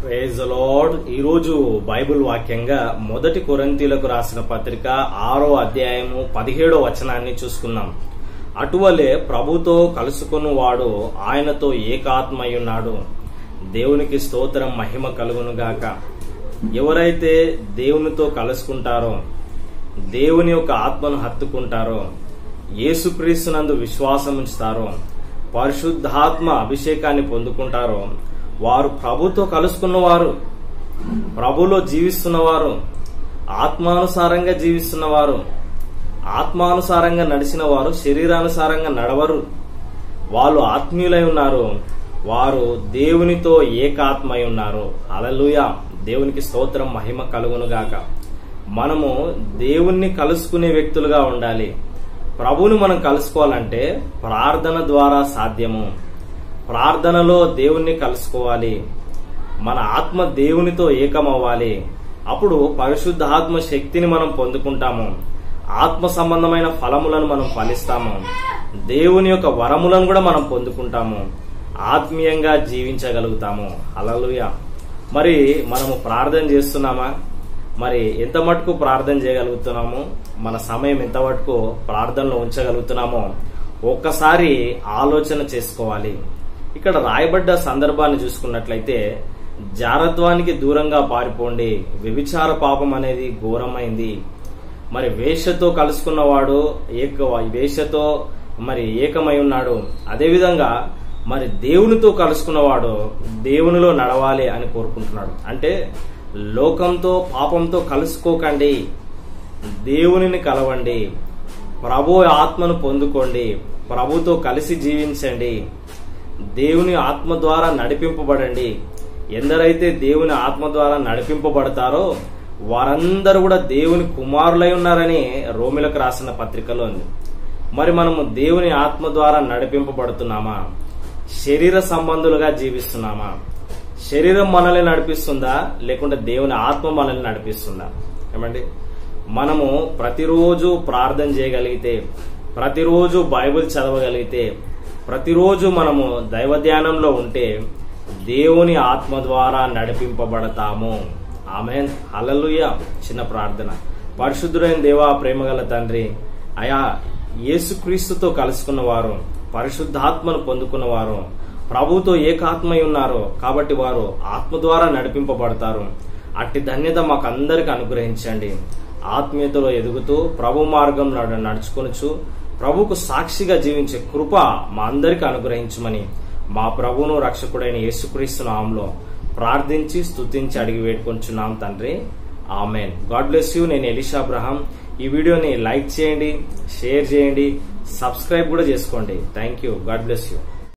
Praise the Lord. ఈరోజు Bible వాక్యంగా మొదటి కొరింథీయులకు రాసిన పత్రిక 6వ అధ్యాయము 17వ వచనాన్ని చూసుకున్నాం. అటువలే ప్రభుతో కలుసుకుని వాడు ఆయనతో ఏకాత్మయున్నాడు. దేవునికి స్తోత్రం, మహిమ కలుగును గాక. ఎవరైతే దేవునితో కలుసుకుంటారో, దేవుని యొక్క ఆత్మను హత్తుకుంటారో, యేసుక్రీస్తునందు విశ్వాసం ఉంచుతారో, పరిశుద్ధాత్మ అభిషేకాన్ని పొందుకుంటారో వారు ప్రభుతో కలుసుకున్నవారు, ప్రభులో జీవిస్తున్నవారు, ఆత్మానుసారంగా జీవిస్తున్నవారు. ఆత్మానుసారంగా నడిచిన వారు శరీరానుసారంగా నడవరు. వాళ్ళు ఆత్మీయులై ఉన్నారు. వారు దేవునితో ఏకాత్మై ఉన్నారు. హల్లెలూయా. దేవునికి స్తోత్రం, మహిమ కలుగును గాక. మనము దేవుణ్ణి కలుసుకునే వ్యక్తులుగా ఉండాలి. ప్రభువుని మనం కలుసుకోవాలంటే ప్రార్థన ద్వారా సాధ్యము. ప్రార్థనలో దేవుణ్ణి కలుసుకోవాలి. మన ఆత్మ దేవునితో ఏకమవ్వాలి. అప్పుడు పరిశుద్ధాత్మ శక్తిని మనం పొందుకుంటాము. ఆత్మ సంబంధమైన ఫలములను మనం ఫలిస్తాము. దేవుని యొక్క వరములను కూడా మనం పొందుకుంటాము. ఆత్మీయంగా జీవించగలుగుతాము. హల్లెలూయా. మరి మనము ప్రార్థన చేస్తున్నామా? మరి ఎంత మటుకు ప్రార్థన చేయగలుగుతున్నాము? మన సమయం ఎంత మటుకు ప్రార్థనలో ఉంచగలుగుతున్నామో ఒక్కసారి ఆలోచన చేసుకోవాలి. ఇక్కడ రాయబడ్డ సందర్భాన్ని చూసుకున్నట్లయితే, జారత్వానికి దూరంగా పారిపోండి, వ్యభిచార పాపం అనేది ఘోరమైంది. మరి వేశ్యతో కలుసుకున్నవాడు వేశ్యతో మరి ఏకమై ఉన్నాడు. అదేవిధంగా మరి దేవునితో కలుసుకున్నవాడు దేవునిలో నడవాలి అని కోరుకుంటున్నాడు. అంటే లోకంతో పాపంతో కలుసుకోకండి, దేవునిని కలవండి, ప్రభు ఆత్మను పొందుకోండి, ప్రభుతో కలిసి జీవించండి, దేవుని ఆత్మ ద్వారా నడిపింపబడండి. ఎందరైతే దేవుని ఆత్మ ద్వారా నడిపింపబడతారో వారందరూ కూడా దేవుని కుమారులై ఉన్నారని రోమిలకు రాసిన పత్రికలో ఉంది. మరి మనము దేవుని ఆత్మ ద్వారా నడిపింపబడుతున్నామా? శరీర సంబంధులుగా జీవిస్తున్నామా? శరీరం మనల్ని నడిపిస్తుందా, లేకుంటే దేవుని ఆత్మ మనల్ని నడిపిస్తుందా? ఏమండి, మనము ప్రతిరోజు ప్రార్థన చేయగలిగితే, ప్రతిరోజు బైబిల్ చదవగలిగితే, ప్రతిరోజు మనము దైవ ధ్యానంలో ఉంటే దేవుని ఆత్మ ద్వారా నడిపింపబడతాము. ఆమేన్. హల్లెలూయా. చిన్న ప్రార్థన. పరిశుద్ధుడైన దేవా, ప్రేమగల తండ్రి, అయా యేసుక్రీస్తుతో కలుసుకున్నవారు, పరిశుద్ధాత్మను పొందుకున్నవారు, ప్రభువుతో ఏకాత్మై ఉన్నారు కాబట్టి వారు ఆత్మ ద్వారా నడిపింపబడతారు. అట్టి ధన్యత మాకందరికి అనుగ్రహించండి. ఆత్మీయతలో ఎదుగుతూ ప్రభు మార్గంలో నడుచుకొనుచు ప్రభువుకు సాక్షిగా జీవించే కృప మా అందరికి అనుగ్రహించమని మా ప్రభువును రక్షకుడైన యేసుక్రీస్తు నామములో ప్రార్థించి స్తుతించి అడిగి వేడుకొంచున్నాం తండ్రి. ఆమెన్. God bless you. నేను ఎలీషా అబ్రహాం. ఈ వీడియోని లైక్ చేయండి, షేర్ చేయండి, సబ్స్క్రైబ్ కూడా చేసుకోండి. Thank you. God bless you.